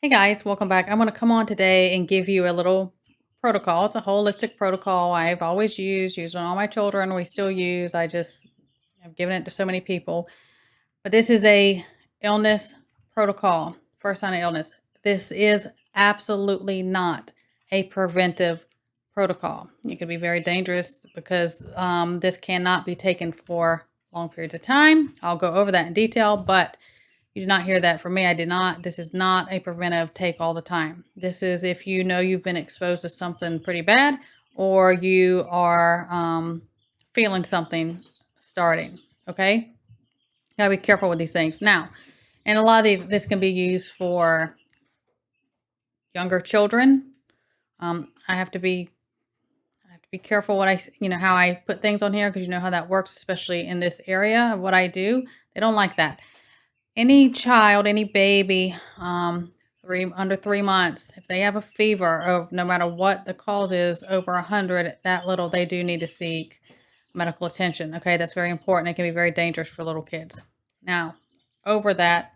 Hey guys, welcome back. I'm going to come on today and give you a little protocol. It's a holistic protocol I've always used on all my children. We still use. I've given it to so many people. But this is a illness protocol, first sign of illness. This is absolutely not a preventive protocol. It can be very dangerous because this cannot be taken for long periods of time. I'll go over that in detail, but you did not hear that from me. I did not. This is not a preventive take all the time. This is if you know you've been exposed to something pretty bad or you are feeling something starting. Okay? Gotta be careful with these things. Now, and a lot of this can be used for younger children. I have to be careful what how I put things on here because you know how that works, especially in this area of what I do. They don't like that. Any child, any baby, under 3 months, if they have a fever of no matter what the cause is, over 100, that little, they do need to seek medical attention. Okay, that's very important. It can be very dangerous for little kids. Now, over that,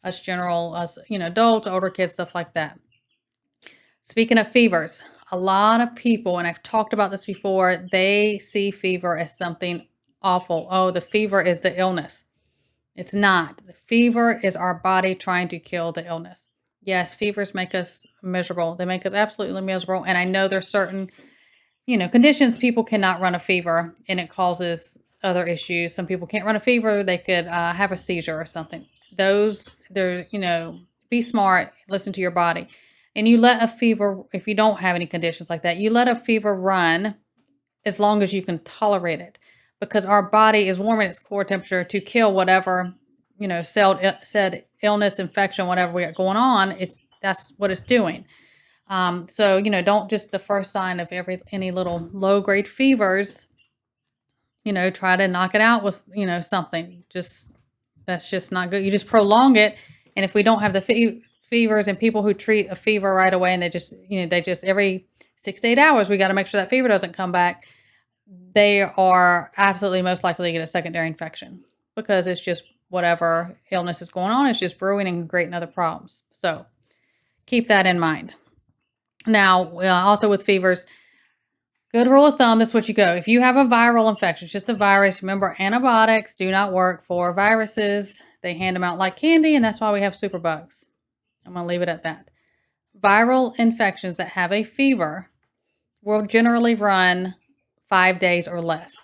us adults, older kids, stuff like that. Speaking of fevers, a lot of people, and I've talked about this before, they see fever as something awful. Oh, the fever is the illness. It's not. The fever is our body trying to kill the illness. Yes, fevers make us miserable. They make us absolutely miserable. And I know there's certain, conditions people cannot run a fever and it causes other issues. Some people can't run a fever. They could have a seizure or something. Be smart, listen to your body. And you let a fever, if you don't have any conditions like that, you let a fever run as long as you can tolerate it. Because our body is warming its core temperature to kill whatever, said illness, infection, whatever we got going on. That's what it's doing. So don't just the first sign of any little low grade fevers, try to knock it out with something. That's just not good. You just prolong it, and if we don't have the fevers and people who treat a fever right away, and they just every 6 to 8 hours, we got to make sure that fever doesn't come back. They are absolutely most likely to get a secondary infection because it's just whatever illness is going on. It's just brewing and creating other problems. So keep that in mind. Now, also with fevers, good rule of thumb is what you go. If you have a viral infection, it's just a virus. Remember, antibiotics do not work for viruses. They hand them out like candy, and that's why we have superbugs. I'm going to leave it at that. Viral infections that have a fever will generally run 5 days or less.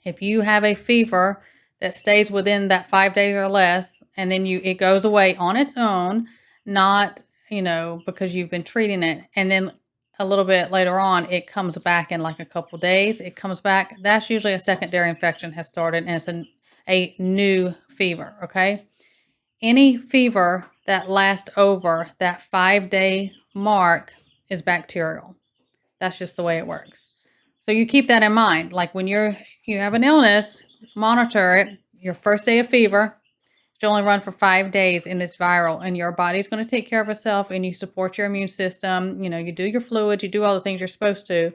If you have a fever that stays within that 5 days or less, and then it goes away on its own, not, because you've been treating it, and then a little bit later on, it comes back in like a couple days, it comes back, that's usually a secondary infection has started, and it's a new fever, okay? Any fever that lasts over that 5-day mark is bacterial. That's just the way it works. So you keep that in mind. Like when you have an illness, monitor it. Your first day of fever should only run for 5 days and it's viral, and your body's going to take care of itself, and you support your immune system. You do your fluids, you do all the things you're supposed to,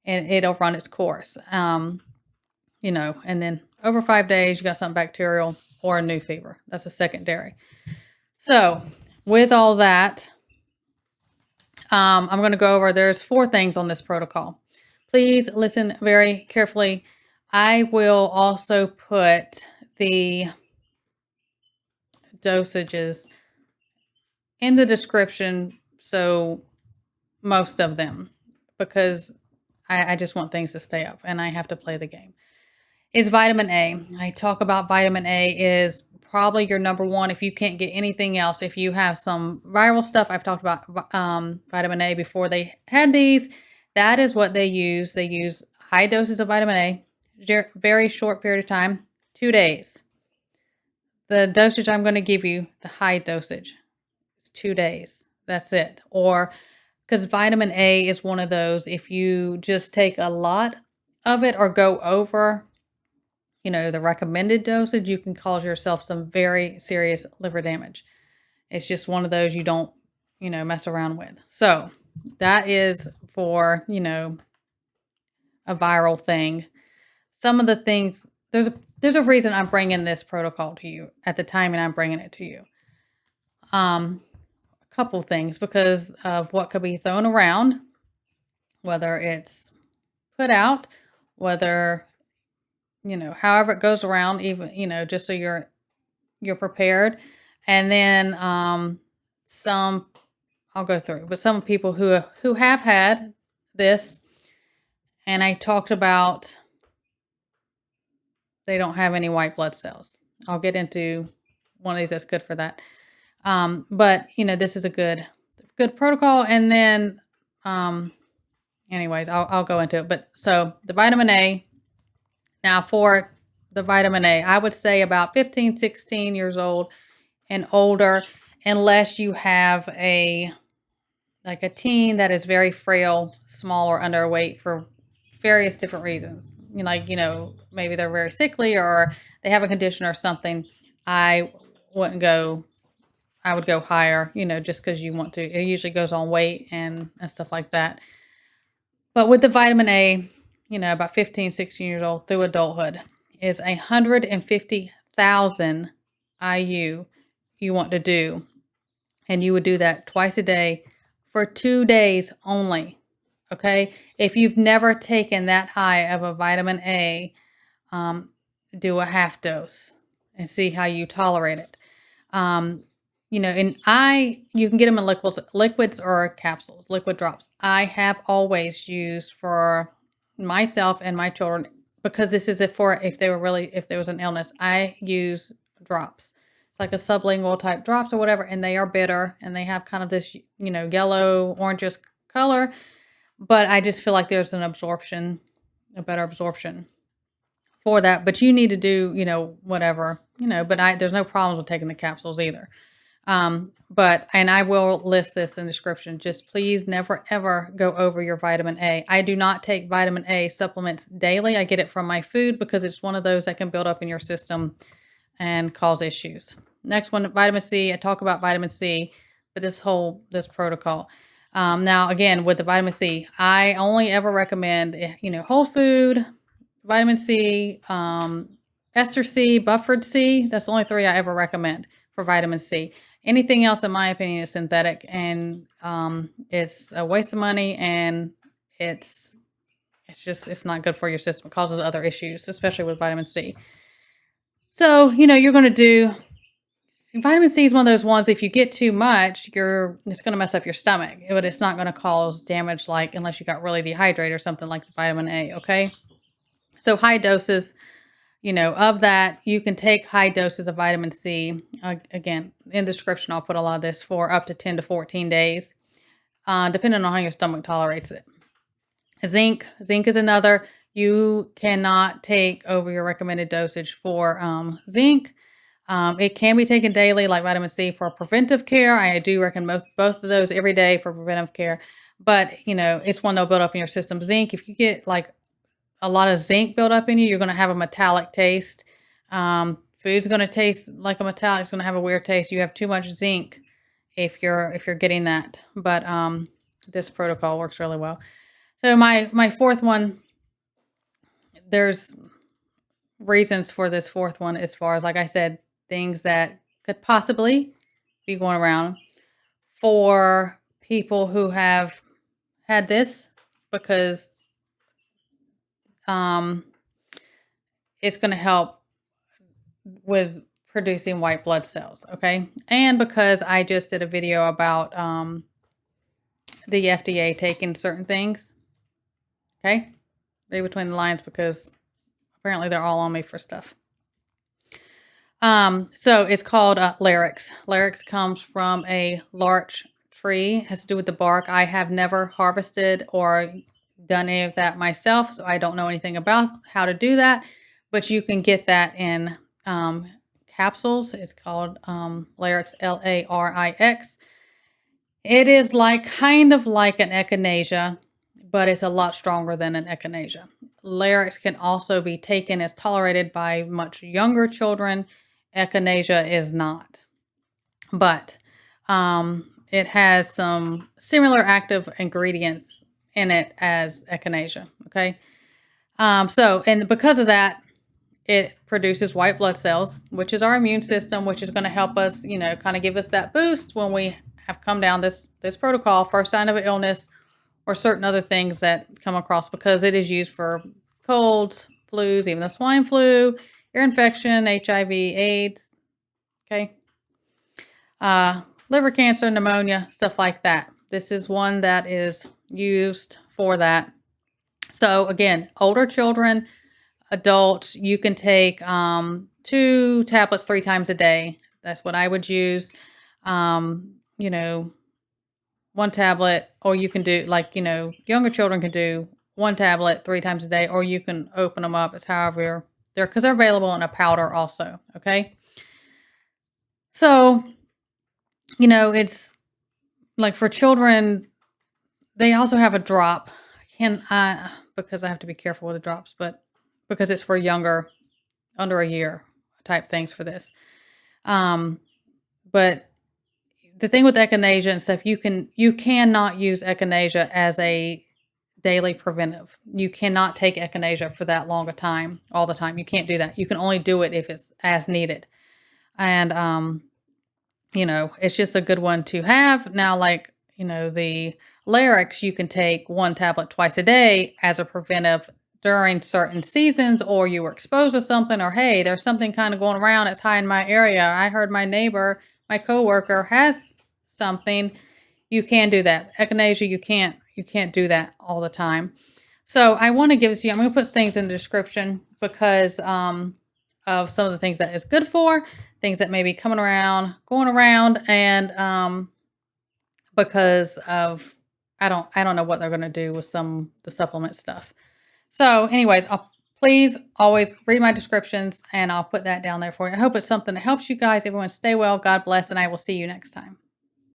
and it'll run its course. And then over 5 days, you got something bacterial or a new fever. That's a secondary. So with all that, I'm going to go over, there's 4 things on this protocol. Please listen very carefully. I will also put the dosages in the description, so most of them, because I just want things to stay up and I have to play the game. Is vitamin A. I talk about vitamin A is probably your number one if you can't get anything else. If you have some viral stuff, I've talked about vitamin A before they had these. That is what they use. They use high doses of vitamin A, very short period of time, 2 days. The dosage I'm going to give you, the high dosage, is 2 days. That's it. Or because vitamin A is one of those, if you just take a lot of it or go over, the recommended dosage, you can cause yourself some very serious liver damage. It's just one of those you don't, mess around with. So that is for, a viral thing. Some of the things, there's a reason I'm bringing this protocol to you at the time, and I'm bringing it to you. couple things because of what could be thrown around, whether it's put out, whether, however it goes around, even, just so you're prepared. And then some, I'll go through, but some people who have had this, and I talked about they don't have any white blood cells. I'll get into one of these that's good for that. But this is a good protocol. And then, anyways, I'll go into it. But so the vitamin A, now for the vitamin A, I would say about 15, 16 years old and older, unless you have a teen that is very frail, small, or underweight for various different reasons. Maybe they're very sickly or they have a condition or something. I would go higher, just because you want to. It usually goes on weight and stuff like that. But with the vitamin A, about 15, 16 years old through adulthood is 150,000 IU you want to do. And you would do that twice a day for 2 days only. Okay. If you've never taken that high of a vitamin A, do a half dose and see how you tolerate it. And you can get them in liquids or capsules, liquid drops. I have always used for myself and my children, because this is if there was an illness, I use drops. It's like a sublingual type drops or whatever, and they are bitter and they have kind of this, yellow, orangish color. But I just feel like there's a better absorption for that. But you need to do, whatever, but there's no problems with taking the capsules either. And I will list this in the description. Just please never, ever go over your vitamin A. I do not take vitamin A supplements daily. I get it from my food because it's one of those that can build up in your system and cause issues. Next one, vitamin C. I talk about vitamin C, but this protocol. Now, again, with the vitamin C, I only ever recommend, whole food, vitamin C, Ester C, buffered C. That's the only 3 I ever recommend for vitamin C. Anything else, in my opinion, is synthetic, and it's a waste of money, and it's not good for your system. It causes other issues, especially with vitamin C. So, you're going to do vitamin C is one of those ones, if you get too much, it's going to mess up your stomach, but it's not going to cause damage unless you got really dehydrated or something like the vitamin A, okay? So high doses, of that, you can take high doses of vitamin C. Again, in the description, I'll put a lot of this for up to 10 to 14 days, depending on how your stomach tolerates it. Zinc is another. You cannot take over your recommended dosage for zinc. It can be taken daily, like vitamin C, for preventive care. I do recommend both of those every day for preventive care. But, it's one that'll build up in your system. Zinc, if you get a lot of zinc built up in you, you're going to have a metallic taste. Food's going to taste like a metallic. It's going to have a weird taste. You have too much zinc if you're getting that. But this protocol works really well. So my fourth one, there's reasons for this fourth one as far as, like I said, things that could possibly be going around for people who have had this, because it's going to help with producing white blood cells, okay? And because I just did a video about the FDA taking certain things, okay? Read between the lines, because apparently they're all on me for stuff. So it's called Larix. Larix comes from a larch tree. It has to do with the bark. I have never harvested or done any of that myself, so I don't know anything about how to do that. But you can get that in capsules. It's called Larix, Larix. It is kind of like an echinacea, but it's a lot stronger than an echinacea. Larix can also be taken as tolerated by much younger children. Echinacea is not, but it has some similar active ingredients in it as echinacea, okay? And because of that, it produces white blood cells, which is our immune system, which is going to help us, kind of give us that boost when we have come down this protocol, first sign of an illness or certain other things that come across, because it is used for colds, flus, even the swine flu, ear infection, HIV, AIDS, okay, liver cancer, pneumonia, stuff like that. This is one that is used for that. So again, older children, adults, you can take 2 tablets 3 times a day. That's what I would use. You know, 1 tablet, or you can do like, younger children can do 1 tablet 3 times a day, or you can open them up. It's however because they're available in a powder also. Okay. So, it's like for children, they also have a drop. Because I have to be careful with the drops, but because it's for younger, under a year type things for this. But the thing with echinacea and stuff, you cannot use echinacea as a daily preventive. You cannot take echinacea for that long a time, all the time. You can't do that. You can only do it if it's as needed. And, it's just a good one to have. Now, like, the Larix, you can take 1 tablet twice a day as a preventive during certain seasons, or you were exposed to something, or hey, there's something kind of going around. It's high in my area. I heard my neighbor, my coworker has something. You can do that. Echinacea, you can't do that all the time. So I want to give this to you. I'm going to put things in the description because of some of the things that it's good for, things that may be going around, and because of I don't know what they're going to do with the supplement stuff. So anyways, please always read my descriptions, and I'll put that down there for you. I hope it's something that helps you guys. Everyone stay well. God bless, and I will see you next time.